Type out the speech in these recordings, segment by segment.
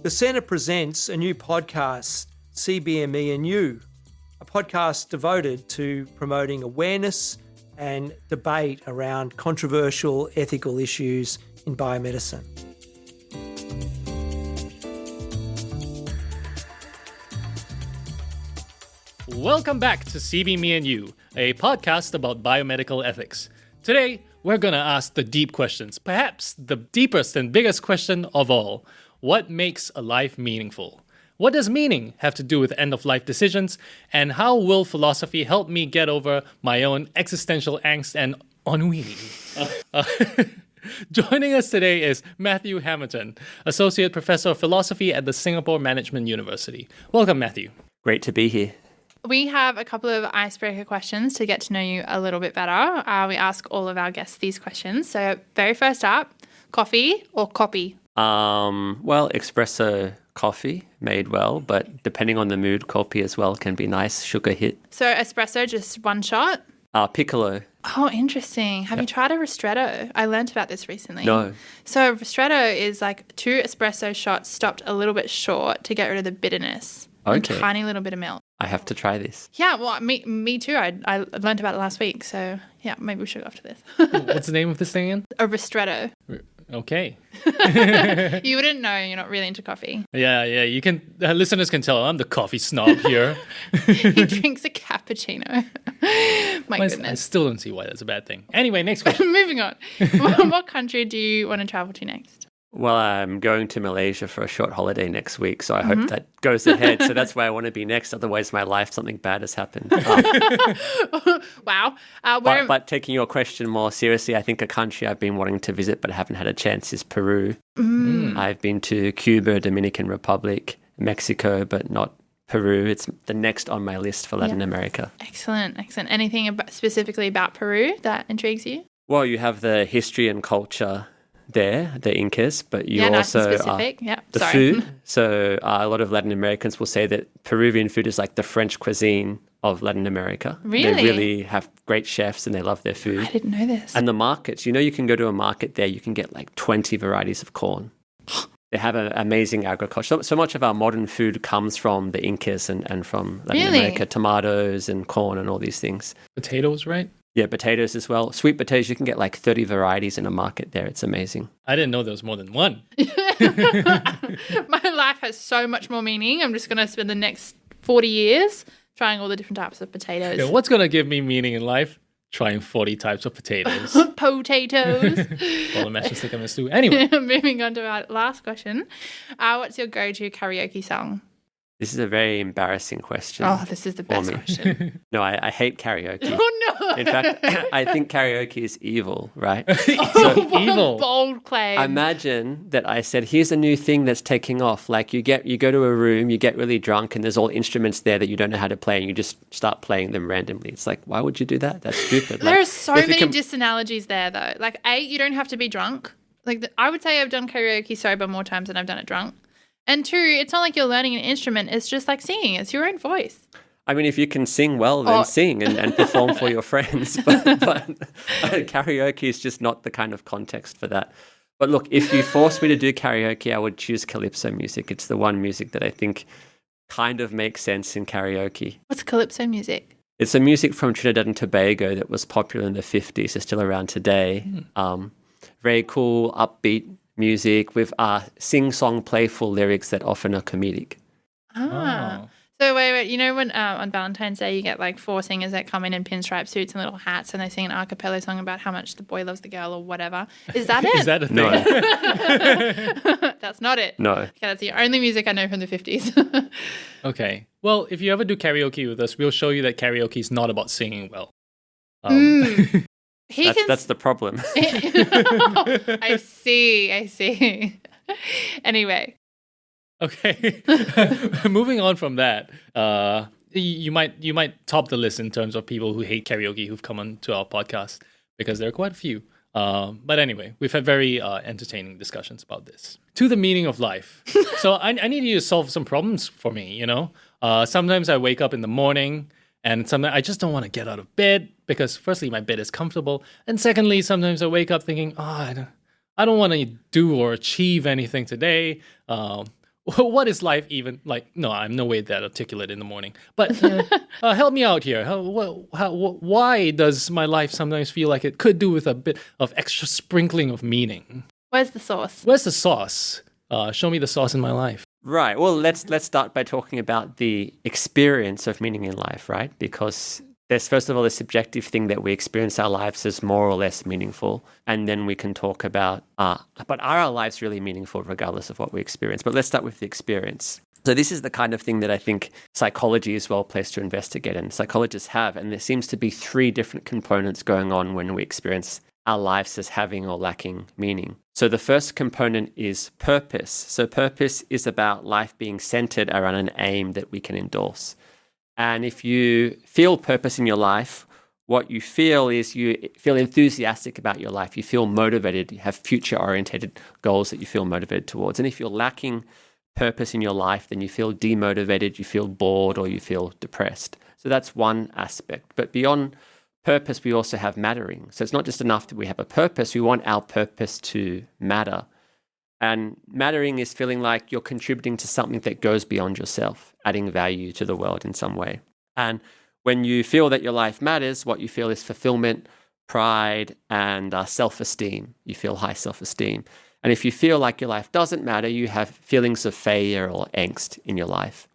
The Centre presents a new podcast, CBME and You, a podcast devoted to promoting awareness and debate around controversial ethical issues in biomedicine. Welcome back to CBME and You, a podcast about biomedical ethics. Today, we're going to ask the deep questions, perhaps the deepest and biggest question of all. What makes a life meaningful? What does meaning have to do with end-of-life decisions? And how will philosophy help me get over my own existential angst and ennui? Joining us today is Matthew Hammerton, Associate Professor of Philosophy at the Singapore Management University. Welcome, Matthew. Great to be here. We have a couple of icebreaker questions to get to know you a little bit better. We ask all of our guests these questions. So very first up, coffee or copy? Well, espresso coffee made well, but depending on the mood, coffee as well can be nice, sugar hit. So espresso, just one shot? Piccolo. Oh, interesting. Have you tried a ristretto? I learnt about this recently. No. So a ristretto is like 2 espresso shots stopped a little bit short to get rid of the bitterness. Okay. A tiny little bit of milk. I have to try this. Yeah, well, me too. I learnt about it last week. So, yeah, maybe we should go after this. What's the name of this thing again? A ristretto. Okay. You wouldn't know. You're not really into coffee. Yeah. You can. Listeners can tell I'm the coffee snob here. He drinks a cappuccino. My I goodness. still don't see why that's a bad thing. Anyway, next question. Moving on. What country do you want to travel to next? Well, I'm going to Malaysia for a short holiday next week, so I hope that goes ahead. So that's where I want to be next. Otherwise, my life, something bad has happened. Wow. But taking your question more seriously, I think a country I've been wanting to visit but haven't had a chance is Peru. I've been to Cuba, Dominican Republic, Mexico, but not Peru. It's the next on my list for Latin America. Excellent. Anything specifically about Peru that intrigues you? Well, you have the history and culture there, the Incas, but you nice and also specific. food. So a lot of Latin Americans will say that Peruvian food is like the French cuisine of Latin America. Really? They really have great chefs and they love their food. I didn't know this. And the markets, you can go to a market there, you can get like 20 varieties of corn. They have an amazing agriculture. So much of our modern food comes from the Incas and from Latin America, tomatoes and corn and all these things. Potatoes, right? Yeah, potatoes as well. Sweet potatoes, you can get like 30 varieties in a market there. It's amazing. I didn't know there was more than one. My life has so much more meaning. I'm just going to spend the next 40 years trying all the different types of potatoes. Yeah, what's going to give me meaning in life? Trying 40 types of potatoes. Potatoes. Well, the mashed stick in the stew. Anyway. Moving on to our last question. What's your go-to karaoke song? This is a very embarrassing question. Oh, this is the best question. No, I hate karaoke. Oh, no. In fact, I think karaoke is evil, right? Evil. Bold claim. Imagine that I said, here's a new thing that's taking off. Like you go to a room, you get really drunk and there's all instruments there that you don't know how to play and you just start playing them randomly. It's like, why would you do that? That's stupid. There are so many disanalogies there though. Like you don't have to be drunk. Like I would say I've done karaoke sober more times than I've done it drunk. And 2, it's not like you're learning an instrument. It's just like singing. It's your own voice. I mean, if you can sing well, then sing and perform for your friends. But karaoke is just not the kind of context for that. But look, if you forced me to do karaoke, I would choose calypso music. It's the one music that I think kind of makes sense in karaoke. What's calypso music? It's a music from Trinidad and Tobago that was popular in the 50s. It's still around today. Very cool, upbeat music with sing-song playful lyrics that often are comedic. So wait, you know when on Valentine's Day you get like 4 singers that come in pinstripe suits and little hats and they sing an a cappella song about how much the boy loves the girl or whatever. Is that it? Is that a thing? No. That's not it. No. Okay, that's the only music I know from the 50s. Okay. Well, if you ever do karaoke with us, we'll show you that karaoke is not about singing well. That's the problem. I see. Anyway. Okay. Moving on from that, you might top the list in terms of people who hate karaoke who've come on to our podcast because there are quite a few. But anyway, we've had very entertaining discussions about this. To the meaning of life. So I need you to solve some problems for me, Sometimes I wake up in the morning and sometimes I just don't want to get out of bed because firstly, my bed is comfortable. And secondly, sometimes I wake up thinking, I don't want to do or achieve anything today. what is life even like? No, I'm no way that articulate in the morning. But help me out here. Why does my life sometimes feel like it could do with a bit of extra sprinkling of meaning? Where's the sauce? Where's the sauce? Show me the sauce in my life. Right. Well, let's start by talking about the experience of meaning in life, right? Because there's first of all the subjective thing that we experience our lives as more or less meaningful, and then we can talk about, but are our lives really meaningful regardless of what we experience? But let's start with the experience. So this is the kind of thing that I think psychology is well placed to investigate, and psychologists have, and there seems to be 3 different components going on when we experience our lives as having or lacking meaning. So the first component is purpose. So purpose is about life being centered around an aim that we can endorse. And if you feel purpose in your life, what you feel is you feel enthusiastic about your life. You feel motivated. You have future-oriented goals that you feel motivated towards. And if you're lacking purpose in your life, then you feel demotivated, you feel bored, or you feel depressed. So that's one aspect. But beyond purpose, we also have mattering. So it's not just enough that we have a purpose. We want our purpose to matter. And mattering is feeling like you're contributing to something that goes beyond yourself, adding value to the world in some way. And when you feel that your life matters, what you feel is fulfillment, pride, and self-esteem. You feel high self-esteem. And if you feel like your life doesn't matter, you have feelings of failure or angst in your life.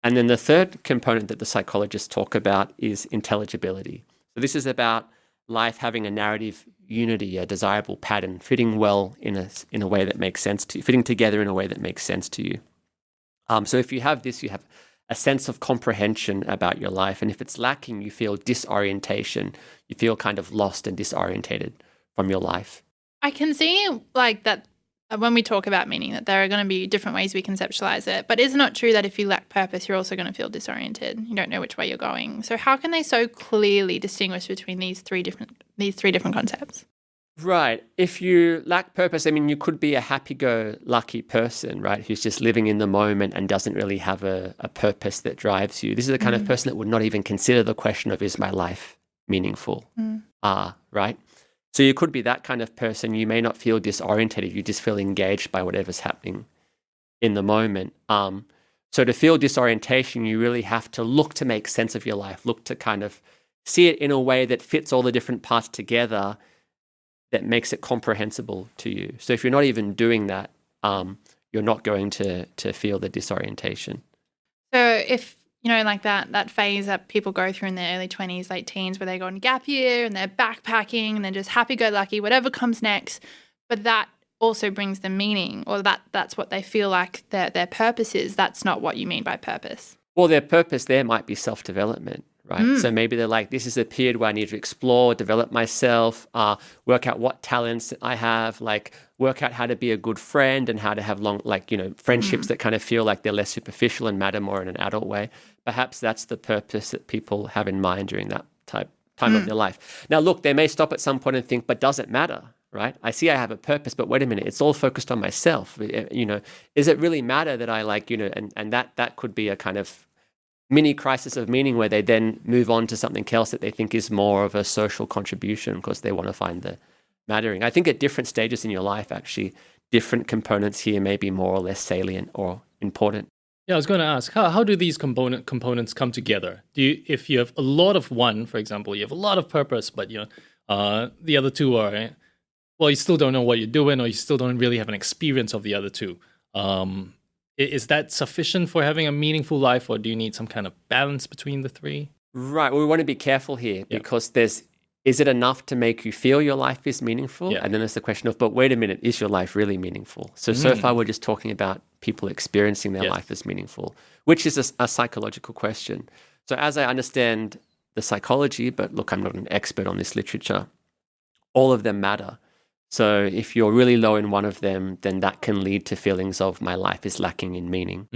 And then the third component that the psychologists talk about is intelligibility. So this is about life having a narrative unity, a desirable pattern, fitting well in a way that makes sense to you, fitting together in a way that makes sense to you. So if you have this, you have a sense of comprehension about your life. And if it's lacking, you feel disorientation. You feel kind of lost and disorientated from your life. I can see like that when we talk about meaning, that there are going to be different ways we conceptualize it. But it's not true that if you lack purpose, you're also going to feel disoriented. You don't know which way you're going. So how can they so clearly distinguish between these three different concepts? Right. If you lack purpose, I mean, you could be a happy-go-lucky person, right, who's just living in the moment and doesn't really have a purpose that drives you. This is the kind of person that would not even consider the question of, is my life meaningful? Right? So you could be that kind of person. You may not feel disorientated. You just feel engaged by whatever's happening in the moment. So to feel disorientation, you really have to look to make sense of your life, look to kind of see it in a way that fits all the different parts together, that makes it comprehensible to you. So if you're not even doing that, you're not going to feel the disorientation. So if, you know, like that phase that people go through in their early 20s, late teens, where they go on gap year and they're backpacking and they're just happy-go-lucky, whatever comes next, but that also brings them meaning, or that's what they feel like their purpose is. That's not what you mean by purpose. Well, their purpose there might be self-development, right? So maybe they're like, this is a period where I need to explore, develop myself, work out what talents I have, like work out how to be a good friend and how to have long, like, you know, friendships that kind of feel like they're less superficial and matter more in an adult way. Perhaps that's the purpose that people have in mind during that time of their life. Now, look, they may stop at some point and think, but does it matter, right? I see I have a purpose, but wait a minute, it's all focused on myself. You know, does it really matter that I like, you know, and that could be a kind of mini crisis of meaning where they then move on to something else that they think is more of a social contribution because they want to find the mattering. I think at different stages in your life, actually, different components here may be more or less salient or important. Yeah, I was going to ask, how do these components come together? If you have a lot of one, for example, you have a lot of purpose, but you know, the other two are, well, you still don't know what you're doing, or you still don't really have an experience of the other two. Is that sufficient for having a meaningful life, or do you need some kind of balance between the three? Right. Well, we want to be careful here because is it enough to make you feel your life is meaningful? Yeah. And then there's the question of, but wait a minute, is your life really meaningful? So far we're just talking about people experiencing their life as meaningful, which is a psychological question. So as I understand the psychology, but look, I'm not an expert on this literature, all of them matter. So if you're really low in one of them, then that can lead to feelings of my life is lacking in meaning.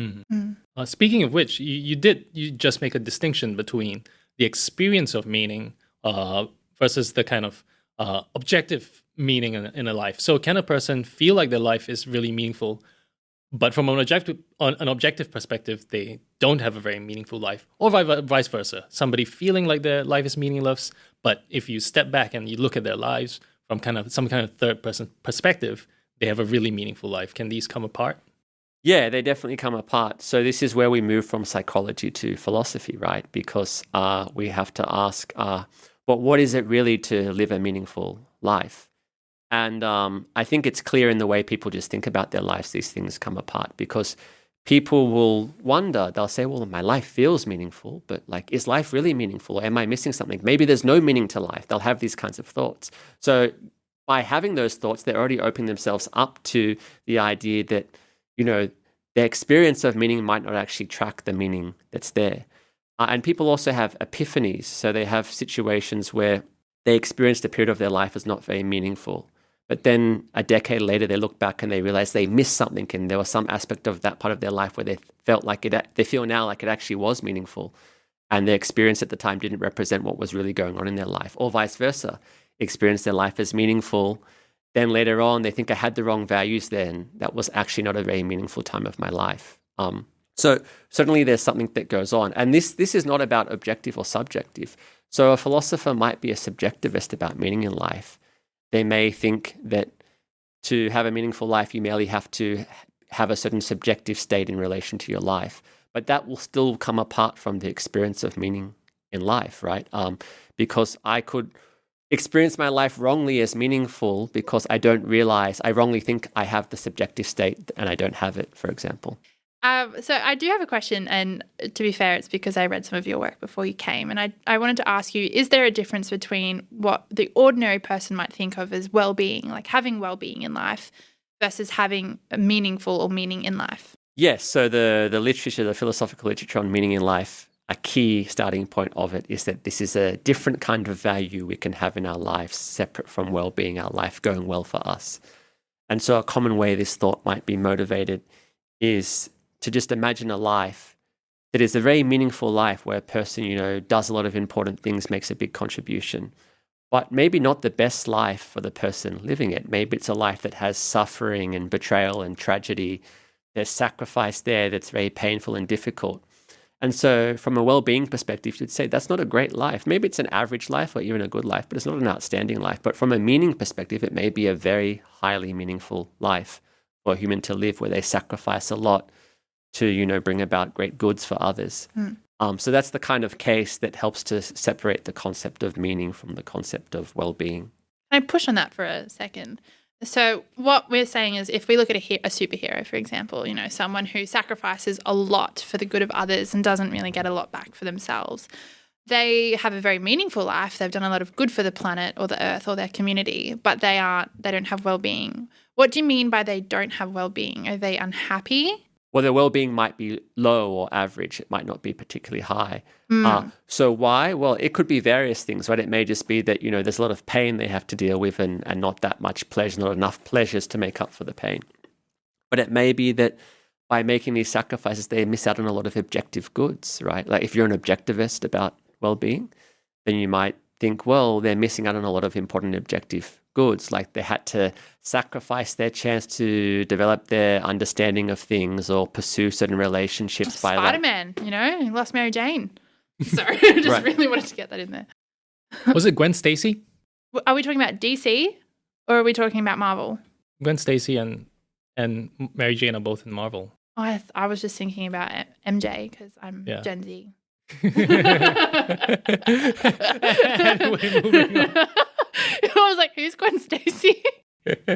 Speaking of which, you just make a distinction between the experience of meaning versus the kind of objective meaning in a life. So can a person feel like their life is really meaningful, but from an objective perspective, they don't have a very meaningful life, or vice versa? Somebody feeling like their life is meaningless, but if you step back and you look at their lives from some kind of third person perspective, they have a really meaningful life. Can these come apart? Yeah, they definitely come apart. So this is where we move from psychology to philosophy, right? Because we have to ask, but what is it really to live a meaningful life? And I think it's clear in the way people just think about their lives, these things come apart because people will wonder, they'll say, well, my life feels meaningful, but like, is life really meaningful? Or am I missing something? Maybe there's no meaning to life. They'll have these kinds of thoughts. So by having those thoughts, they're already opening themselves up to the idea that, their experience of meaning might not actually track the meaning that's there. And people also have epiphanies. So they have situations where they experienced a period of their life as not very meaningful. But then a decade later, they look back and they realize they missed something, and there was some aspect of that part of their life where they felt like they feel now like it actually was meaningful, and their experience at the time didn't represent what was really going on in their life, or vice versa. Experience their life as meaningful, then later on they think I had the wrong values then. That was actually not a very meaningful time of my life. So certainly there's something that goes on, and this is not about objective or subjective. So a philosopher might be a subjectivist about meaning in life. They may think that to have a meaningful life, you merely have to have a certain subjective state in relation to your life. But that will still come apart from the experience of meaning in life, right? Because I could experience my life wrongly as meaningful because I wrongly think I have the subjective state and I don't have it, for example. So I do have a question, and to be fair, it's because I read some of your work before you came, and I wanted to ask you, is there a difference between what the ordinary person might think of as well-being, like having well-being in life, versus having a meaningful or meaning in life? Yes, so the literature, the philosophical literature on meaning in life, a key starting point of it is that this is a different kind of value we can have in our lives, separate from well-being, our life going well for us. And so a common way this thought might be motivated is to just imagine a life that is a very meaningful life where a person, does a lot of important things, makes a big contribution, but maybe not the best life for the person living it. Maybe it's a life that has suffering and betrayal and tragedy. There's sacrifice there that's very painful and difficult. And so from a well-being perspective, you'd say that's not a great life. Maybe it's an average life or even a good life, but it's not an outstanding life. But from a meaning perspective, it may be a very highly meaningful life for a human to live where they sacrifice a lot to, bring about great goods for others. So that's the kind of case that helps to separate the concept of meaning from the concept of well-being. Can I push on that for a second? So what we're saying is if we look at a superhero, for example, someone who sacrifices a lot for the good of others and doesn't really get a lot back for themselves, they have a very meaningful life. They've done a lot of good for the planet or the earth or their community, but they don't have well-being. What do you mean by they don't have well-being? Are they unhappy? Well, their well-being might be low or average. It might not be particularly high. So why? Well, it could be various things, right? It may just be that, there's a lot of pain they have to deal with and not that much pleasure, not enough pleasures to make up for the pain. But it may be that by making these sacrifices, they miss out on a lot of objective goods, right? Like if you're an objectivist about well-being, then you might think, well, they're missing out on a lot of important objective goods, like they had to sacrifice their chance to develop their understanding of things or pursue certain relationships. Spider-Man, he lost Mary Jane. Sorry, I just really wanted to get that in there. Was it Gwen Stacy? Are we talking about DC or are we talking about Marvel? Gwen Stacy and Mary Jane are both in Marvel. Oh, I was just thinking about MJ because I'm Gen Z. Anyway, moving on. I was like, who's Gwen Stacy? This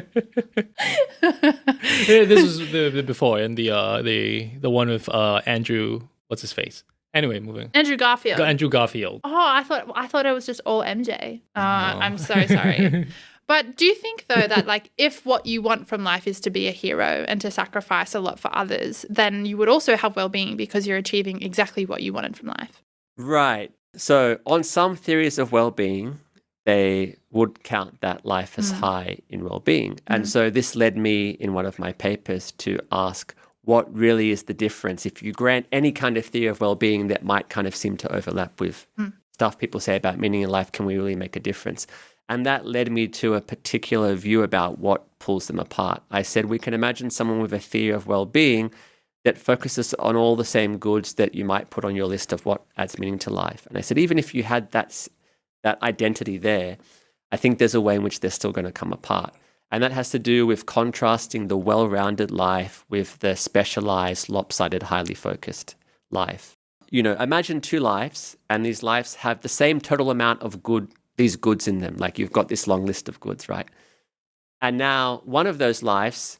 was the before, and the one with Andrew, what's his face? Anyway, moving. Andrew Garfield. Andrew Garfield. Oh, I thought it was just all MJ. I'm so sorry. But do you think, though, that if what you want from life is to be a hero and to sacrifice a lot for others, then you would also have well-being because you're achieving exactly what you wanted from life? Right. So on some theories of well-being, they would count that life as high in well-being. And so this led me in one of my papers to ask what really is the difference if you grant any kind of theory of well-being that might kind of seem to overlap with stuff people say about meaning in life. Can we really make a difference? And that led me to a particular view about what pulls them apart. I said we can imagine someone with a theory of well-being that focuses on all the same goods that you might put on your list of what adds meaning to life. And I said even if you had that identity there, I think there's a way in which they're still going to come apart. And that has to do with contrasting the well-rounded life with the specialized, lopsided, highly focused life. Imagine two lives, and these lives have the same total amount of these goods in them. Like you've got this long list of goods, right? And now one of those lives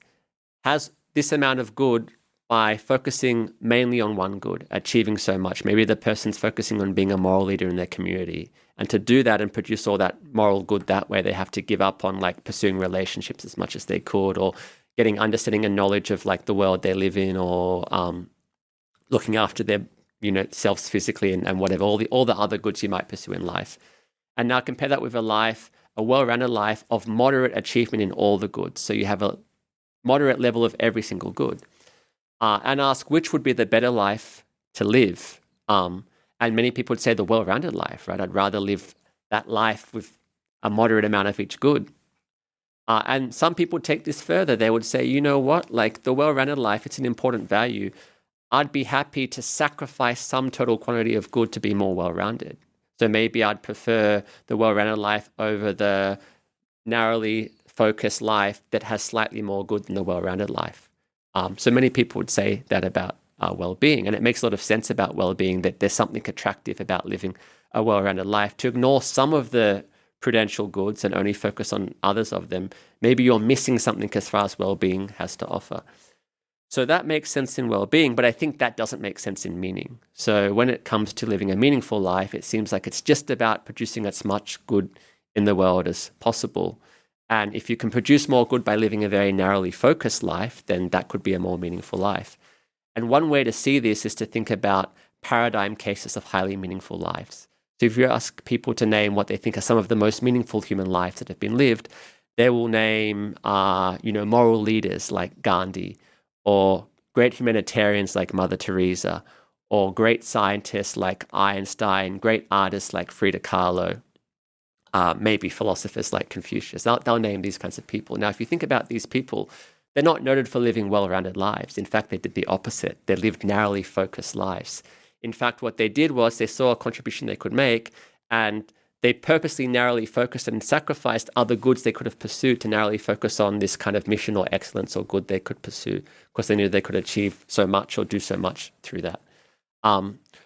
has this amount of good by focusing mainly on one good, achieving so much. Maybe the person's focusing on being a moral leader in their community. And to do that and produce all that moral good that way, they have to give up on like pursuing relationships as much as they could, or getting understanding and knowledge of like the world they live in, or looking after their selves physically and whatever, all the other goods you might pursue in life. And now compare that with a well-rounded life of moderate achievement in all the goods. So you have a moderate level of every single good. And ask which would be the better life to live. And many people would say the well-rounded life, right? I'd rather live that life with a moderate amount of each good. And some people take this further. They would say, you know what? Like the well-rounded life, it's an important value. I'd be happy to sacrifice some total quantity of good to be more well-rounded. So maybe I'd prefer the well-rounded life over the narrowly focused life that has slightly more good than the well-rounded life. So many people would say that about well-being, and it makes a lot of sense about well-being, that there's something attractive about living a well-rounded life. To ignore some of the prudential goods and only focus on others of them, maybe you're missing something as far as well-being has to offer. So that makes sense in well-being, but I think that doesn't make sense in meaning. So when it comes to living a meaningful life, it seems like it's just about producing as much good in the world as possible. And if you can produce more good by living a very narrowly focused life, then that could be a more meaningful life. And one way to see this is to think about paradigm cases of highly meaningful lives. So if you ask people to name what they think are some of the most meaningful human lives that have been lived, they will name, moral leaders like Gandhi, or great humanitarians like Mother Teresa, or great scientists like Einstein, great artists like Frida Kahlo, maybe philosophers like Confucius. They'll name these kinds of people. Now, if you think about these people, they're not noted for living well-rounded lives. In fact, they did the opposite. They lived narrowly focused lives. In fact, what they did was they saw a contribution they could make, and they purposely narrowly focused and sacrificed other goods they could have pursued to narrowly focus on this kind of mission or excellence or good they could pursue, because they knew they could achieve so much or do so much through that.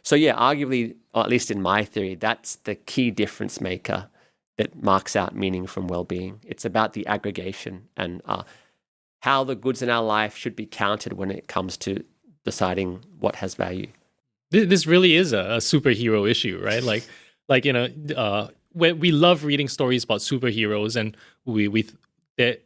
So yeah, arguably, or at least in my theory, that's the key difference maker that marks out meaning from well-being. It's about the aggregation and how the goods in our life should be counted when it comes to deciding what has value. This really is a superhero issue, right? When we love reading stories about superheroes, and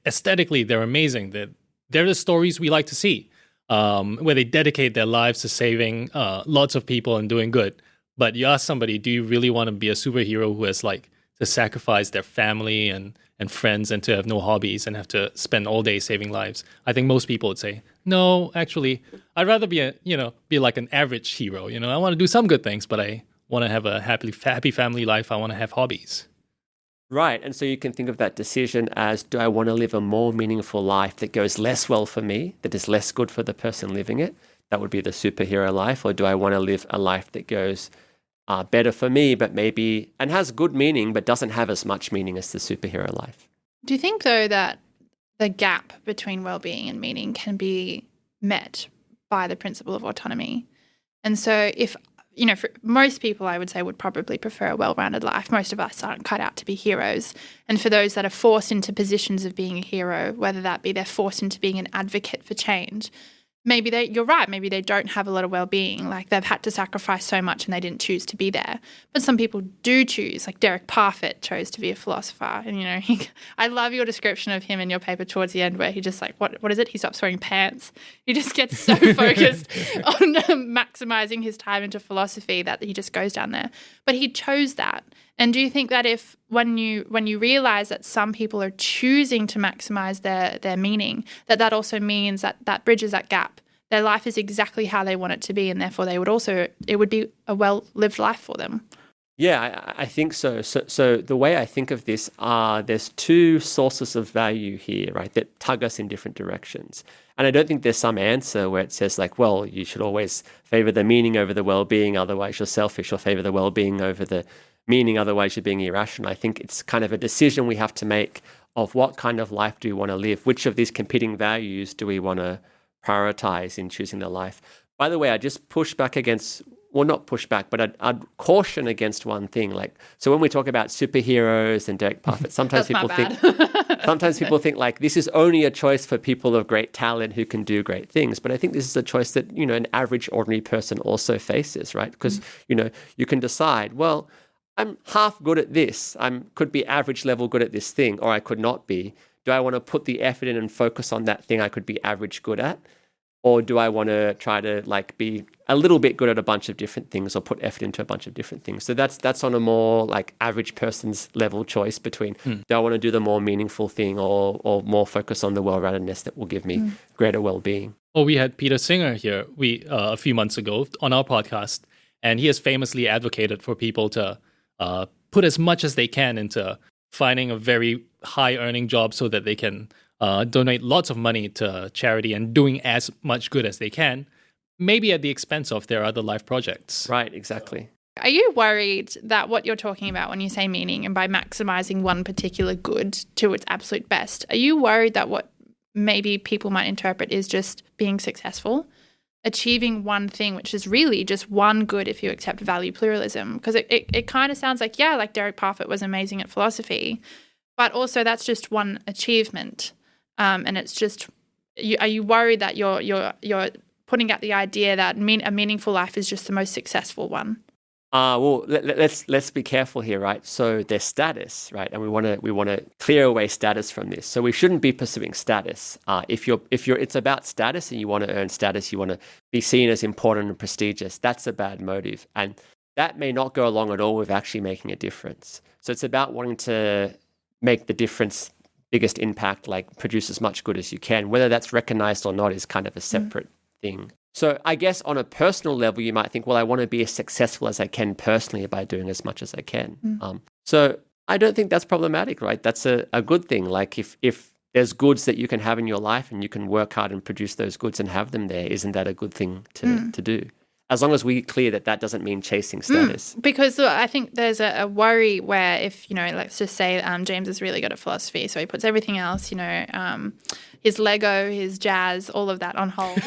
aesthetically they're amazing. They're the stories we like to see, where they dedicate their lives to saving lots of people and doing good. But you ask somebody, do you really want to be a superhero who has to sacrifice their family and friends and to have no hobbies and have to spend all day saving lives? I think most people would say, no, actually, I'd rather be like an average hero. I want to do some good things, but I want to have a happy family life. I want to have hobbies. Right. And so you can think of that decision as, do I want to live a more meaningful life that goes less well for me, that is less good for the person living it? That would be the superhero life. Or do I want to live a life that goes better for me, but maybe, and has good meaning, but doesn't have as much meaning as the superhero life? Do you think, though, that the gap between well-being and meaning can be met by the principle of autonomy? And so if, for most people, I would say, would probably prefer a well-rounded life. Most of us aren't cut out to be heroes. And for those that are forced into positions of being a hero, whether that be they're forced into being an advocate for change, you're right, maybe they don't have a lot of well-being, like they've had to sacrifice so much and they didn't choose to be there. But some people do choose, like Derek Parfit chose to be a philosopher. And, I love your description of him in your paper towards the end, where he just what is it? He stops wearing pants. He just gets so focused on maximizing his time into philosophy that he just goes down there. But he chose that. And do you think that when you realize that some people are choosing to maximize their meaning, that also means that bridges that gap? Their life is exactly how they want it to be, and therefore it would be a well-lived life for them. Yeah, I think so. So the way I think of this there's two sources of value here, right, that tug us in different directions. And I don't think there's some answer where it says you should always favor the meaning over the well-being, otherwise you're selfish, or favor the well-being over the meaning, otherwise you're being irrational. I think it's kind of a decision we have to make of what kind of life do we want to live? Which of these competing values do we want to prioritize in choosing the life? By the way, I just push back against, well, not push back, but I'd caution against one thing. Like, so when we talk about superheroes and Derek Parfit, sometimes people think like this is only a choice for people of great talent who can do great things. But I think this is a choice that, an average, ordinary person also faces, right? Because, you can decide, well, I'm half good at this. I could be average level good at this thing, or I could not be. Do I want to put the effort in and focus on that thing I could be average good at? Or do I want to try to like be a little bit good at a bunch of different things or put effort into a bunch of different things? So that's on a more like average person's level choice between do I want to do the more meaningful thing or more focus on the well-roundedness that will give me greater well-being? Well, we had Peter Singer here a few months ago on our podcast, and he has famously advocated for people to put as much as they can into finding a very high earning job so that they can donate lots of money to charity and doing as much good as they can, maybe at the expense of their other life projects. Right, exactly. Are you worried that what you're talking about when you say meaning and by maximizing one particular good to its absolute best, are you worried that what maybe people might interpret is just being successful? Achieving one thing, which is really just one good if you accept value pluralism. Because it kind of sounds like, like Derek Parfit was amazing at philosophy, but also that's just one achievement. And it's just, are you worried that you're putting out the idea that a meaningful life is just the most successful one? Well, let's be careful here, right? So there's status, right? And we want to clear away status from this. So we shouldn't be pursuing status. If it's about status and you want to earn status, you want to be seen as important and prestigious. That's a bad motive, and that may not go along at all with actually making a difference. So it's about wanting to make the difference, biggest impact, like produce as much good as you can. Whether that's recognized or not is kind of a separate thing. So I guess on a personal level, you might think, well, I want to be as successful as I can personally by doing as much as I can. So I don't think that's problematic, right? That's a good thing. Like if there's goods that you can have in your life and you can work hard and produce those goods and have them there, isn't that a good thing to do? As long as we're clear that doesn't mean chasing status. Because I think there's a worry where if, let's just say James is really good at philosophy, so he puts everything else, his Lego, his jazz, all of that on hold.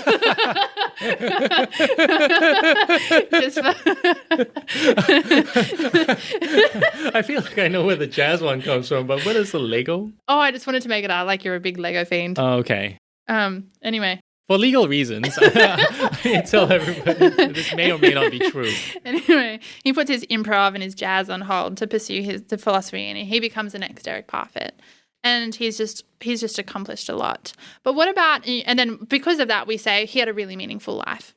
I feel like I know where the jazz one comes from, but what is the Lego? Oh, I just wanted to make it out like you're a big Lego fiend. Oh, okay. Anyway. For legal reasons, I tell everybody this may or may not be true. Anyway, he puts his improv and his jazz on hold to pursue the philosophy, and he becomes the next Derek Parfit. And he's just accomplished a lot. But what about, and then because of that, we say he had a really meaningful life.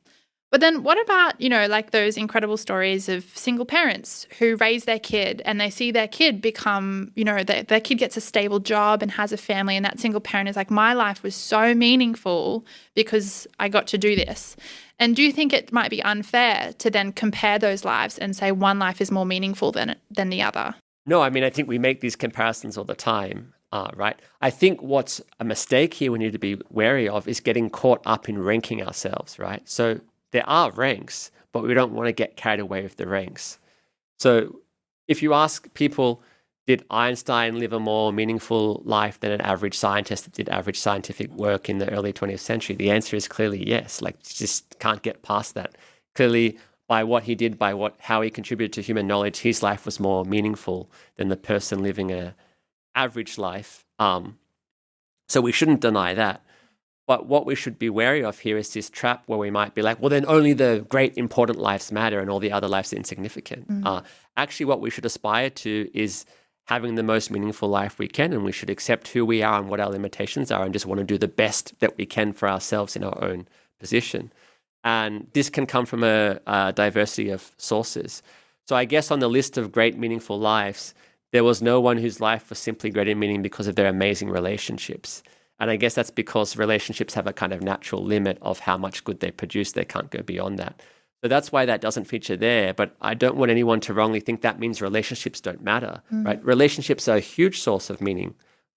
But then what about, like those incredible stories of single parents who raise their kid and they see their kid become, their kid gets a stable job and has a family, and that single parent is like, my life was so meaningful because I got to do this. And do you think it might be unfair to then compare those lives and say one life is more meaningful than the other? No, I mean, I think we make these comparisons all the time. Right. I think what's a mistake here we need to be wary of is getting caught up in ranking ourselves, right? So there are ranks, but we don't want to get carried away with the ranks. So if you ask people, did Einstein live a more meaningful life than an average scientist that did average scientific work in the early 20th century? The answer is clearly yes. Like, you just can't get past that. Clearly, by what he did, how he contributed to human knowledge, his life was more meaningful than the person living a average life. So we shouldn't deny that. But what we should be wary of here is this trap where we might be like, well, then only the great important lives matter and all the other lives are insignificant. Actually, what we should aspire to is having the most meaningful life we can, and we should accept who we are and what our limitations are and just want to do the best that we can for ourselves in our own position. And this can come from a diversity of sources. So I guess on the list of great meaningful lives, there was no one whose life was simply great in meaning because of their amazing relationships. And I guess that's because relationships have a kind of natural limit of how much good they produce. They can't go beyond that. So that's why that doesn't feature there. But I don't want anyone to wrongly think that means relationships don't matter, right? Relationships are a huge source of meaning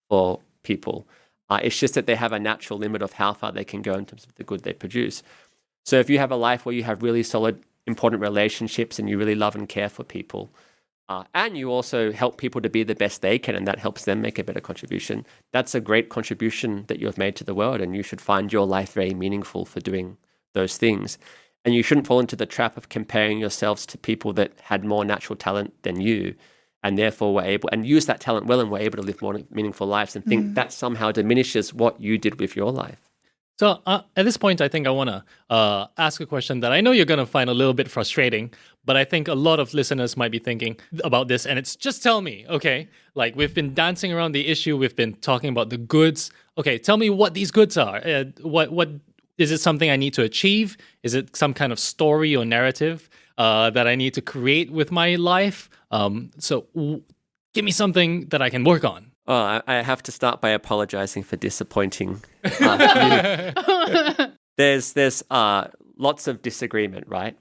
for people. It's just that they have a natural limit of how far they can go in terms of the good they produce. So if you have a life where you have really solid, important relationships and you really love and care for people, And you also help people to be the best they can, and that helps them make a better contribution. That's a great contribution that you've made to the world, and you should find your life very meaningful for doing those things. And you shouldn't fall into the trap of comparing yourselves to people that had more natural talent than you, and therefore were able, and use that talent well and were able to live more meaningful lives, and think that somehow diminishes what you did with your life. So at this point, I think I want to ask a question that I know you're going to find a little bit frustrating, but I think a lot of listeners might be thinking about this, and it's just tell me, okay? Like, we've been dancing around the issue, we've been talking about the goods. Okay, tell me what these goods are. What is it something I need to achieve? Is it some kind of story or narrative that I need to create with my life? Give me something that I can work on. Oh, I have to start by apologizing for disappointing you. There's lots of disagreement, right?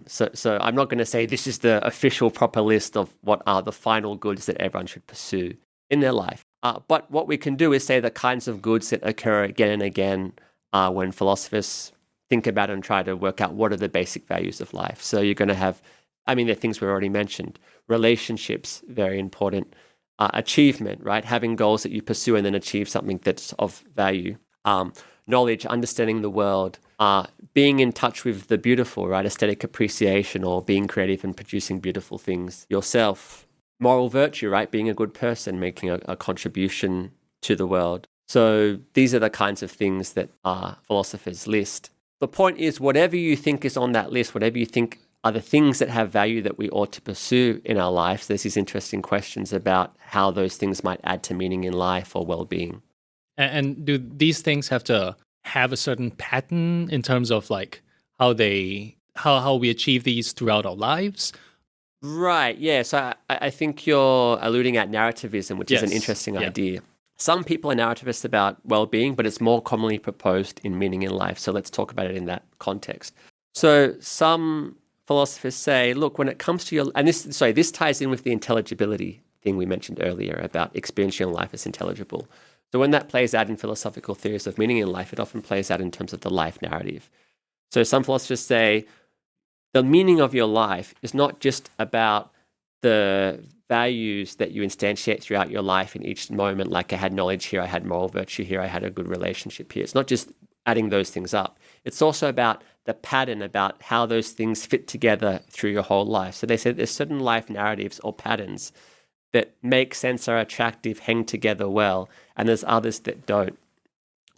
So I'm not going to say this is the official proper list of what are the final goods that everyone should pursue in their life. But what we can do is say the kinds of goods that occur again and again when philosophers think about and try to work out what are the basic values of life. So you're going to have, the things we already mentioned. Relationships, very important. Achievement, right? Having goals that you pursue and then achieve something that's of value. Knowledge, understanding the world, being in touch with the beautiful, right? Aesthetic appreciation, or being creative and producing beautiful things yourself. Moral virtue, right? Being a good person, making a contribution to the world. So these are the kinds of things that philosophers list. The point is, whatever you think is on that list, whatever you think are the things that have value that we ought to pursue in our lives, there's these interesting questions about how those things might add to meaning in life or well-being. And do these things have to have a certain pattern in terms of like how we achieve these throughout our lives? Right, yeah. So I think you're alluding at narrativism, which is an interesting idea. Some people are narrativists about well-being, but it's more commonly proposed in meaning in life. So let's talk about it in that context. So some philosophers say, look, when it comes to your, and this ties in with the intelligibility thing we mentioned earlier about experiencing life as intelligible. So when that plays out in philosophical theories of meaning in life, it often plays out in terms of the life narrative. So some philosophers say the meaning of your life is not just about the values that you instantiate throughout your life in each moment, like I had knowledge here, I had moral virtue here, I had a good relationship here. It's not just adding those things up. It's also about the pattern, about how those things fit together through your whole life. So they say there's certain life narratives or patterns that make sense, are attractive, hang together well, and there's others that don't.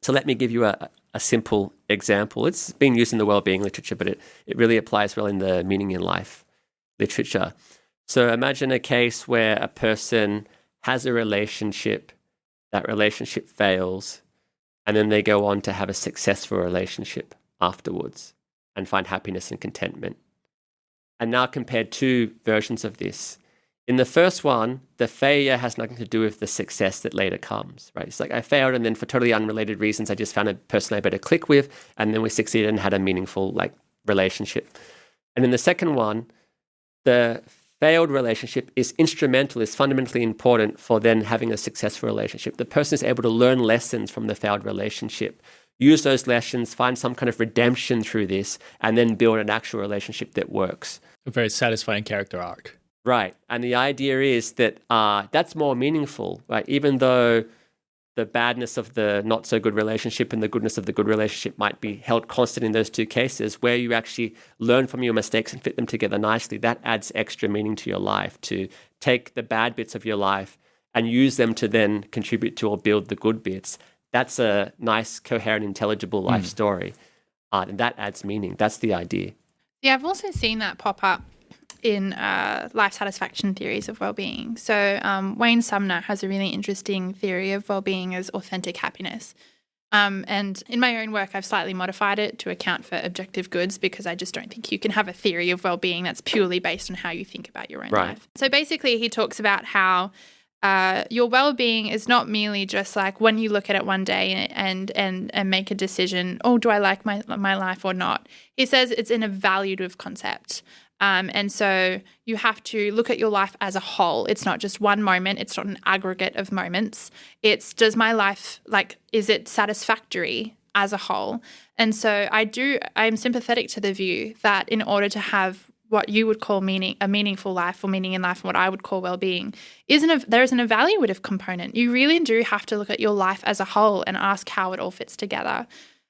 So let me give you a simple example. It's being used in the well-being literature, but it really applies well in the meaning in life literature. So imagine a case where a person has a relationship, that relationship fails, and then they go on to have a successful relationship afterwards and find happiness and contentment. And now compare two versions of this. In the first one, the failure has nothing to do with the success that later comes, right? It's like I failed, and then for totally unrelated reasons, I just found a person I better click with, and then we succeeded and had a meaningful relationship. And in the second one, the failed relationship is instrumental, is fundamentally important for then having a successful relationship. The person is able to learn lessons from the failed relationship, use those lessons, find some kind of redemption through this, and then build an actual relationship that works. A very satisfying character arc. Right. And the idea is that that's more meaningful, right? Even though the badness of the not so good relationship and the goodness of the good relationship might be held constant in those two cases, where you actually learn from your mistakes and fit them together nicely, that adds extra meaning to your life, to take the bad bits of your life and use them to then contribute to or build the good bits. That's a nice, coherent, intelligible life story. And that adds meaning. That's the idea. Yeah, I've also seen that pop up in life satisfaction theories of well-being. So Wayne Sumner has a really interesting theory of well-being as authentic happiness. And in my own work, I've slightly modified it to account for objective goods, because I just don't think you can have a theory of well-being that's purely based on how you think about your own life. So basically, he talks about how your well-being is not merely just like when you look at it one day and make a decision, oh, do I like my life or not? He says it's an evaluative concept. And so you have to look at your life as a whole. It's not just one moment. It's not an aggregate of moments. It's, does my life, is it satisfactory as a whole? And so I'm sympathetic to the view that in order to have what you would call a meaningful life or meaning in life and what I would call well-being, there is an evaluative component. You really do have to look at your life as a whole and ask how it all fits together.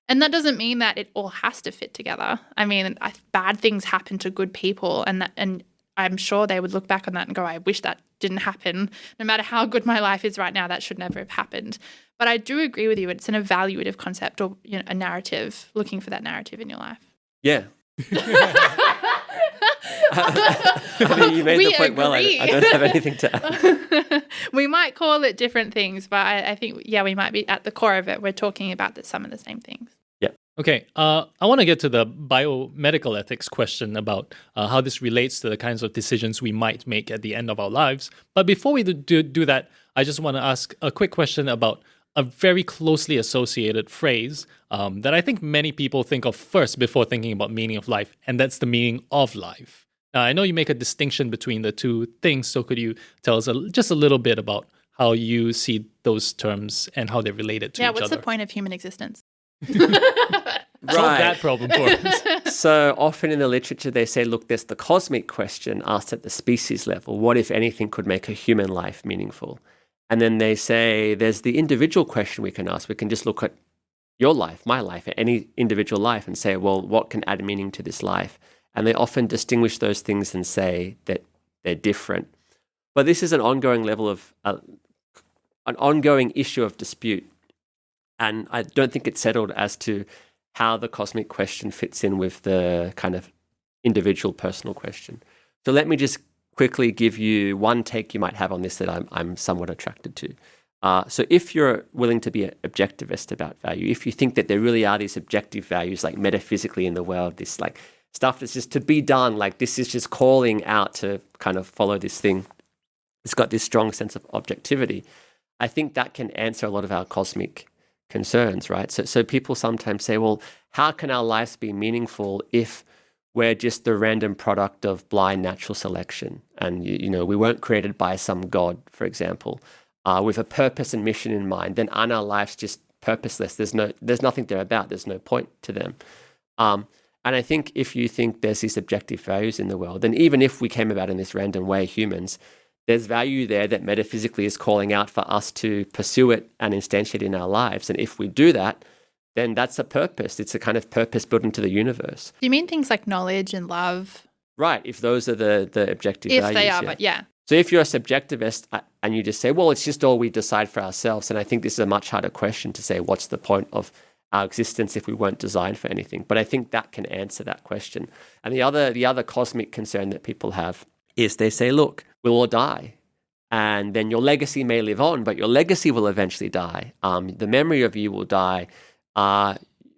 And that doesn't mean that it all has to fit together. I mean, bad things happen to good people, and I'm sure they would look back on that and go, I wish that didn't happen. No matter how good my life is right now, that should never have happened. But I do agree with you. It's an evaluative concept, or a narrative, looking for that narrative in your life. Yeah. I mean, you made the point well. I don't have anything to add. We might call it different things, but I think, we might be at the core of it. We're talking about some of the same things. Yeah. Okay. I want to get to the biomedical ethics question about how this relates to the kinds of decisions we might make at the end of our lives. But before we do that, I just want to ask a quick question about a very closely associated phrase that I think many people think of first before thinking about meaning of life, and that's the meaning of life. Now, I know you make a distinction between the two things, so could you tell us just a little bit about how you see those terms and how they're related to each other? Yeah, what's the point of human existence? Solve that problem for us. So often in the literature, they say, look, there's the cosmic question asked at the species level. What, if anything, could make a human life meaningful? And then they say there's the individual question we can ask. We can just look at your life, my life, any individual life and say, well, what can add meaning to this life? And they often distinguish those things and say that they're different. But this is an ongoing level of, an ongoing issue of dispute. And I don't think it's settled as to how the cosmic question fits in with the kind of individual personal question. So let me just quickly give you one take you might have on this that I'm somewhat attracted to. So if you're willing to be an objectivist about value, if you think that there really are these objective values, like metaphysically in the world, this like stuff that's just to be done, like this is just calling out to kind of follow this thing, it's got this strong sense of objectivity, I think that can answer a lot of our cosmic concerns, right? So people sometimes say, well, how can our lives be meaningful if we're just the random product of blind natural selection? And, we weren't created by some god, for example, with a purpose and mission in mind. Then aren't our lives just purposeless? There's nothing they're about. There's no point to them. And I think if you think there's these objective values in the world, then even if we came about in this random way, humans, there's value there that metaphysically is calling out for us to pursue it and instantiate in our lives. And if we do that, then that's a purpose. It's a kind of purpose built into the universe. Do you mean things like knowledge and love? Right, if those are the objective values. If they are, but yeah. So if you're a subjectivist and you just say, well, it's just all we decide for ourselves, and I think this is a much harder question to say, what's the point of our existence if we weren't designed for anything? But I think that can answer that question. And the other cosmic concern that people have is they say, look, we'll all die. And then your legacy may live on, but your legacy will eventually die. The memory of you will die.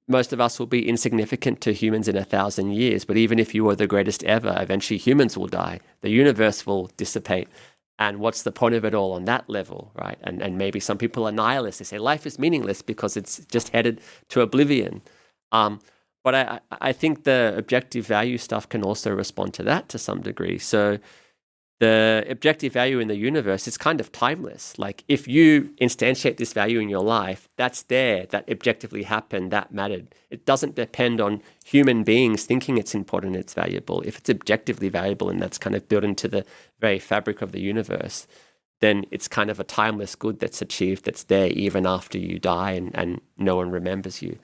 Most of us will be insignificant to humans in 1,000 years. But even if you were the greatest ever, eventually humans will die. The universe will dissipate. And what's the point of it all on that level, right? And maybe some people are nihilists. They say life is meaningless because it's just headed to oblivion. But I think the objective value stuff can also respond to that to some degree. So the objective value in the universe is kind of timeless. Like if you instantiate this value in your life, that's there, that objectively happened, that mattered. It doesn't depend on human beings thinking it's important, it's valuable. If it's objectively valuable and that's kind of built into the very fabric of the universe, then it's kind of a timeless good that's achieved, that's there even after you die and no one remembers you.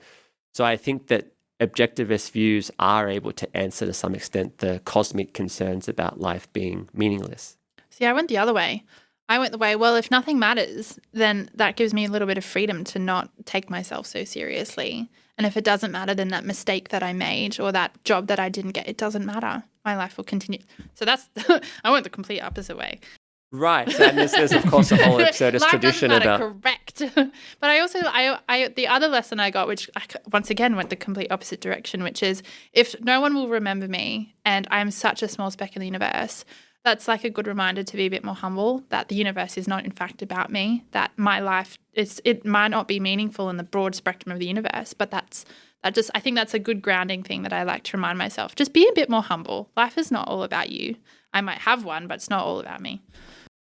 So I think that objectivist views are able to answer to some extent the cosmic concerns about life being meaningless. See, I went the other way. I went the way, well, if nothing matters, then that gives me a little bit of freedom to not take myself so seriously. And if it doesn't matter, then that mistake that I made or that job that I didn't get, it doesn't matter. My life will continue. So that's, I went the complete opposite way. Right, and there's of course a whole absurdist tradition about. Correct, but I also the other lesson I got, which once again went the complete opposite direction, which is if no one will remember me and I'm such a small speck in the universe, that's like a good reminder to be a bit more humble. That the universe is not in fact about me. That my life it might not be meaningful in the broad spectrum of the universe, but I think that's a good grounding thing that I like to remind myself. Just be a bit more humble. Life is not all about you. I might have one, but it's not all about me.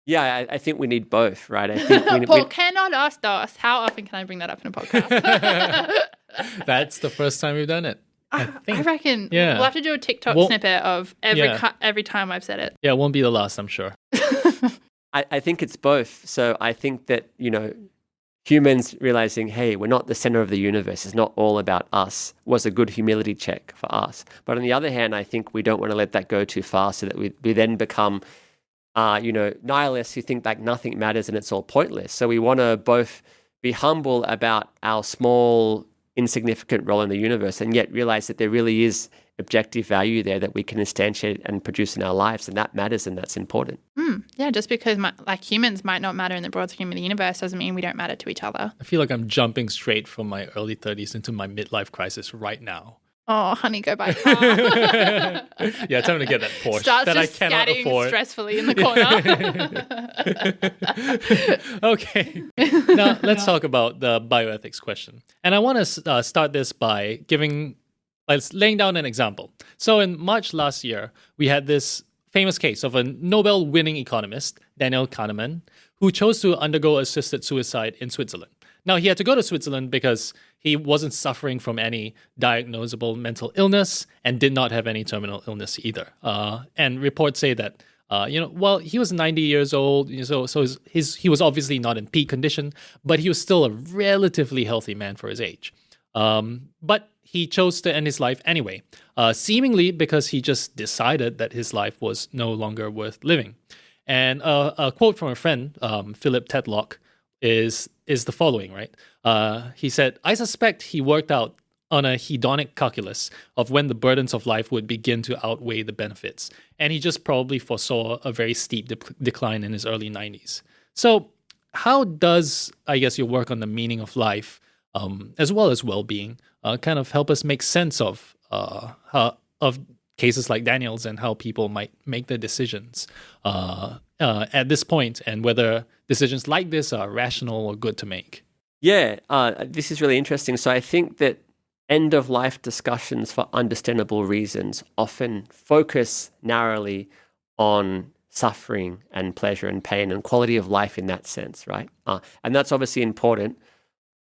Yeah, I think we need both, right? I think Paul cannot ask us. How often can I bring that up in a podcast? That's the first time we've done it. I reckon Yeah. we'll have to do a TikTok Well, snippet of every time I've said it. Yeah, it won't be the last, I'm sure. I think it's both. So I think that, humans realizing, hey, we're not the center of the universe, it's not all about us, was a good humility check for us. But on the other hand, I think we don't want to let that go too far so that we then become, nihilists who think like nothing matters and it's all pointless. So we want to both be humble about our small, insignificant role in the universe and yet realize that there really is objective value there that we can instantiate and produce in our lives, and that matters and that's important. Yeah, just because humans might not matter in the broad scheme of the universe doesn't mean we don't matter to each other. I feel like I'm jumping straight from my early 30s into my midlife crisis right now. Oh, honey, go buy a car. Yeah, time to get that Porsche Starts that I just cannot scatting afford. stressfully in the corner. Okay. Now, let's talk about the bioethics question. And I want to start this by laying down an example. So in March last year, we had this famous case of a Nobel-winning economist, Daniel Kahneman, who chose to undergo assisted suicide in Switzerland. Now, he had to go to Switzerland because he wasn't suffering from any diagnosable mental illness and did not have any terminal illness either. And reports say that, while he was 90 years old, so he was obviously not in peak condition, but he was still a relatively healthy man for his age. But he chose to end his life anyway, seemingly because he just decided that his life was no longer worth living. And a quote from a friend, Philip Tetlock, is the following, right? He said, "I suspect he worked out on a hedonic calculus of when the burdens of life would begin to outweigh the benefits. And he just probably foresaw a very steep decline in his early 90s. So how does, I guess, your work on the meaning of life, as well as well-being, kind of help us make sense of cases like Daniel's and how people might make their decisions at this point, and whether decisions like this are rational or good to make?" Yeah, this is really interesting. So I think that end-of-life discussions, for understandable reasons, often focus narrowly on suffering and pleasure and pain and quality of life in that sense, right? And that's obviously important,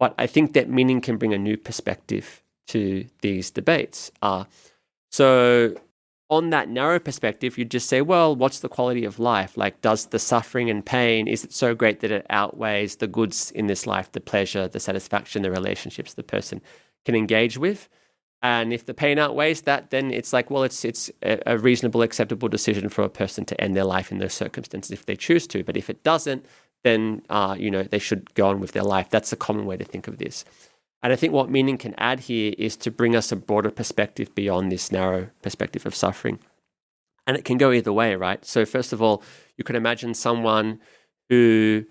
but I think that meaning can bring a new perspective to these debates. So on that narrow perspective, you just say, well, what's the quality of life? Like, does the suffering and pain, is it so great that it outweighs the goods in this life, the pleasure, the satisfaction, the relationships the person can engage with? And if the pain outweighs that, then it's like, well, it's a reasonable, acceptable decision for a person to end their life in those circumstances if they choose to. But if it doesn't, then, they should go on with their life. That's a common way to think of this. And I think what meaning can add here is to bring us a broader perspective beyond this narrow perspective of suffering. And it can go either way, right? So first of all, you can imagine someone who,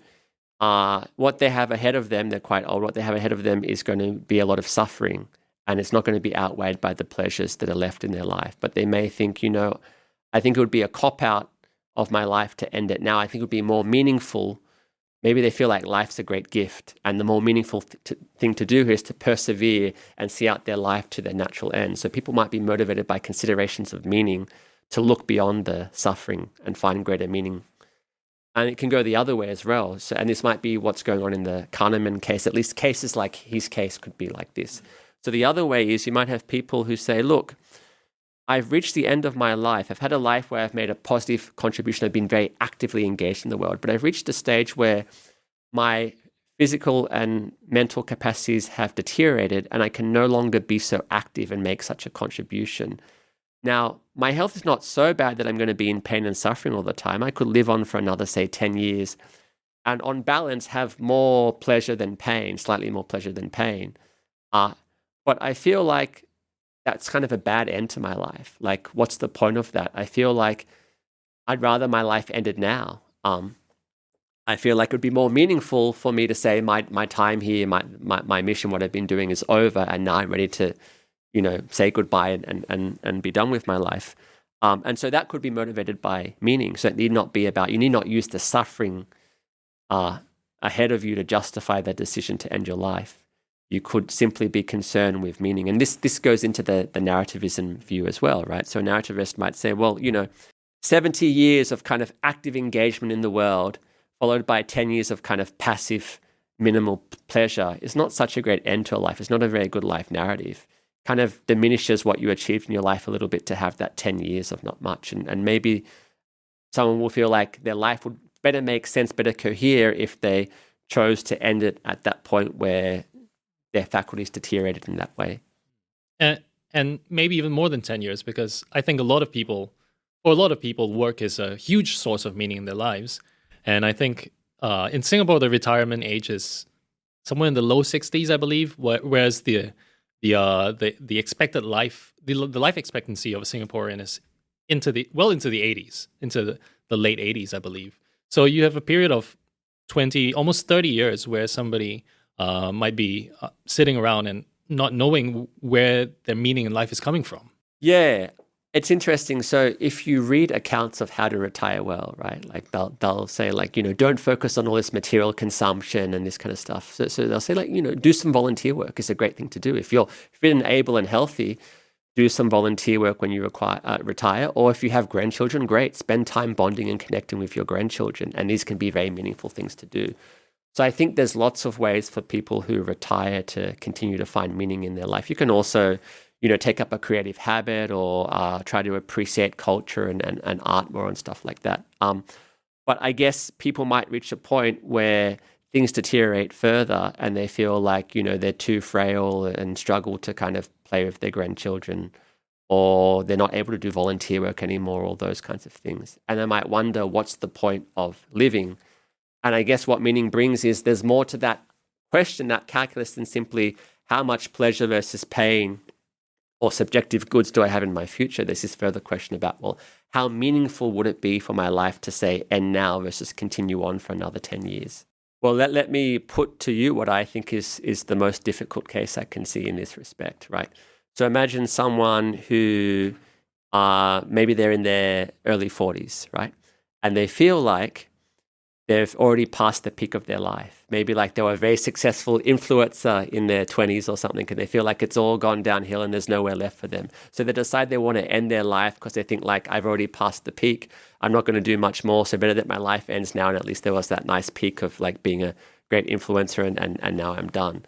what they have ahead of them, they're quite old, what they have ahead of them is going to be a lot of suffering, and it's not going to be outweighed by the pleasures that are left in their life. But they may think, I think it would be a cop-out of my life to end it now. I think it would be more meaningful. Maybe they feel like life's a great gift, and the more meaningful thing to do is to persevere and see out their life to their natural end. So people might be motivated by considerations of meaning to look beyond the suffering and find greater meaning. And it can go the other way as well. So, and this might be what's going on in the Kahneman case. At least cases like his case could be like this. So the other way is you might have people who say, look, I've reached the end of my life. I've had a life where I've made a positive contribution. I've been very actively engaged in the world, but I've reached a stage where my physical and mental capacities have deteriorated and I can no longer be so active and make such a contribution. Now, my health is not so bad that I'm going to be in pain and suffering all the time. I could live on for another, say, 10 years and on balance have more pleasure than pain, slightly more pleasure than pain. But I feel like that's kind of a bad end to my life. Like, what's the point of that? I feel like I'd rather my life ended now. I feel like it would be more meaningful for me to say my time here, my mission, what I've been doing is over, and now I'm ready to, say goodbye and be done with my life. And so that could be motivated by meaning. So it need not be about, you need not use the suffering ahead of you to justify that decision to end your life. You could simply be concerned with meaning. And this goes into the narrativism view as well, right? So a narrativist might say, well, 70 years of kind of active engagement in the world, followed by 10 years of kind of passive, minimal pleasure is not such a great end to a life. It's not a very good life narrative. kind of diminishes what you achieved in your life a little bit to have that 10 years of not much. And maybe someone will feel like their life would better make sense, better cohere if they chose to end it at that point where their faculties deteriorated in that way. And maybe even more than 10 years, because I think for a lot of people, work is a huge source of meaning in their lives. And I think in Singapore, the retirement age is somewhere in the low 60s, I believe, whereas the expected life, the life expectancy of a Singaporean is into the 80s, into the late 80s, I believe. So you have a period of 20, almost 30 years where somebody might be sitting around and not knowing where their meaning in life is coming from. Yeah, it's interesting. So if you read accounts of how to retire well, right, like they'll say like, don't focus on all this material consumption and this kind of stuff. So they'll say like, do some volunteer work is a great thing to do. If you're fit and able and healthy, do some volunteer work when you retire. Or if you have grandchildren, great, spend time bonding and connecting with your grandchildren. And these can be very meaningful things to do. So I think there's lots of ways for people who retire to continue to find meaning in their life. You can also, take up a creative habit or try to appreciate culture and art more and stuff like that. But I guess people might reach a point where things deteriorate further and they feel like, they're too frail and struggle to kind of play with their grandchildren, or they're not able to do volunteer work anymore, all those kinds of things. And they might wonder, what's the point of living? And I guess what meaning brings is there's more to that question, that calculus, than simply how much pleasure versus pain or subjective goods do I have in my future. There's this further question about, well, how meaningful would it be for my life to say end now versus continue on for another 10 years? Well, let me put to you what I think is the most difficult case I can see in this respect, right? So imagine someone who maybe they're in their early 40s, right? And they feel like they've already passed the peak of their life. Maybe like they were a very successful influencer in their 20s or something, and they feel like it's all gone downhill and there's nowhere left for them. So they decide they want to end their life because they think like, I've already passed the peak. I'm not going to do much more, so better that my life ends now, and at least there was that nice peak of like being a great influencer and now I'm done.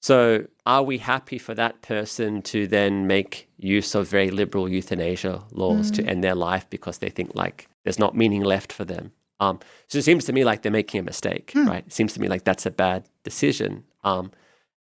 So are we happy for that person to then make use of very liberal euthanasia laws to end their life because they think like there's not meaning left for them? So it seems to me like they're making a mistake, right? It seems to me like that's a bad decision. And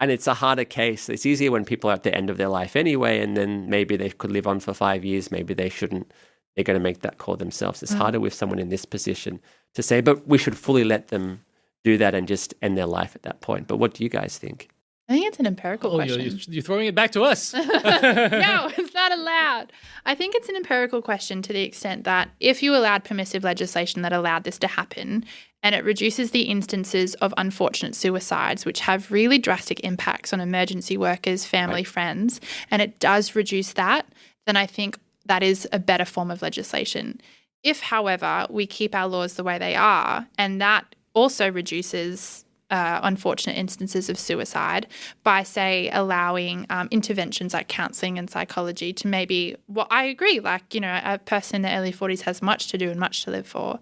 it's a harder case. It's easier when people are at the end of their life anyway, and then maybe they could live on for 5 years, maybe they shouldn't. They're going to make that call themselves. It's harder with someone in this position to say, but we should fully let them do that and just end their life at that point. But what do you guys think? I think it's an empirical question. You're throwing it back to us. No, it's not allowed. I think it's an empirical question to the extent that if you allowed permissive legislation that allowed this to happen, and it reduces the instances of unfortunate suicides, which have really drastic impacts on emergency workers, family, friends, and it does reduce that, then I think that is a better form of legislation. If, however, we keep our laws the way they are, and that also reduces unfortunate instances of suicide by, say, allowing interventions like counselling and psychology to maybe, well, I agree, like, a person in their early 40s has much to do and much to live for,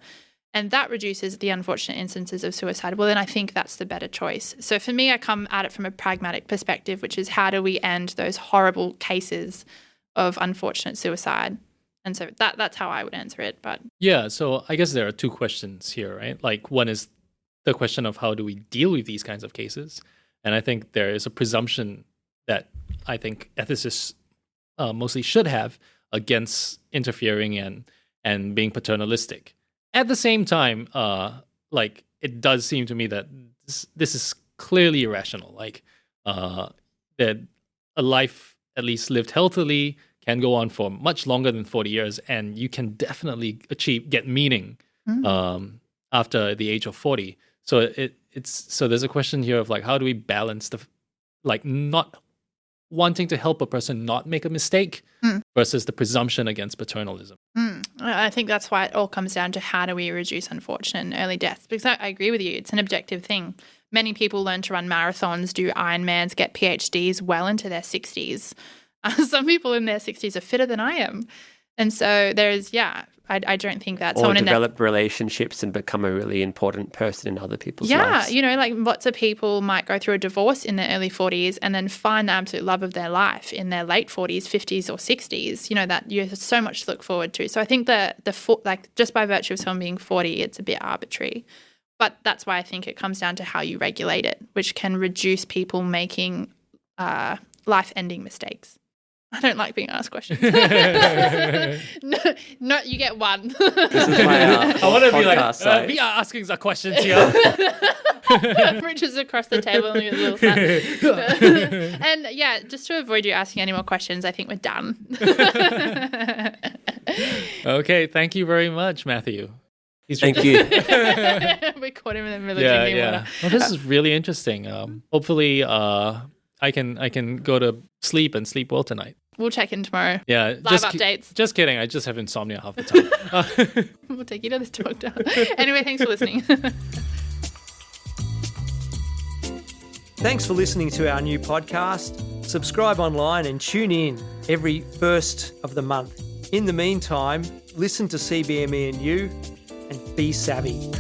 and that reduces the unfortunate instances of suicide, well, then I think that's the better choice. So for me, I come at it from a pragmatic perspective, which is how do we end those horrible cases of unfortunate suicide? And so that's how I would answer it. But yeah, so I guess there are two questions here, right? Like one is the question of how do we deal with these kinds of cases? And I think there is a presumption that I think ethicists mostly should have against interfering and being paternalistic. At the same time, like it does seem to me that this is clearly irrational. Like that a life at least lived healthily can go on for much longer than 40 years, and you can definitely get meaning after the age of 40. So so there's a question here of like, how do we balance not wanting to help a person not make a mistake versus the presumption against paternalism? I think that's why it all comes down to how do we reduce unfortunate and early deaths, because I agree with you, it's an objective thing. Many people learn to run marathons, do Ironmans, get PhDs well into their 60s. Some people in their 60s are fitter than I am. And so there's, I don't think that Or someone in that. develop relationships and become a really important person in other people's lives. Yeah, like lots of people might go through a divorce in their early 40s and then find the absolute love of their life in their late 40s, 50s or 60s, that you have so much to look forward to. So I think just by virtue of someone being 40, it's a bit arbitrary. But that's why I think it comes down to how you regulate it, which can reduce people making life-ending mistakes. I don't like being asked questions. No, you get one. This is my I want to be like, podcast site. we are asking the questions here. Reaches across the table and a little snap. And just to avoid you asking any more questions, I think we're done. Okay, thank you very much, Matthew. Thank you. We caught him in the middle of drinking water. Well, this is really interesting. Hopefully, I can go to sleep and sleep well tonight. We'll check in tomorrow. Yeah, Live updates. Just kidding. I just have insomnia half the time. We'll take you to the doctor. Anyway, thanks for listening. Thanks for listening to our new podcast. Subscribe online and tune in every first of the month. In the meantime, listen to CBME and you and be savvy.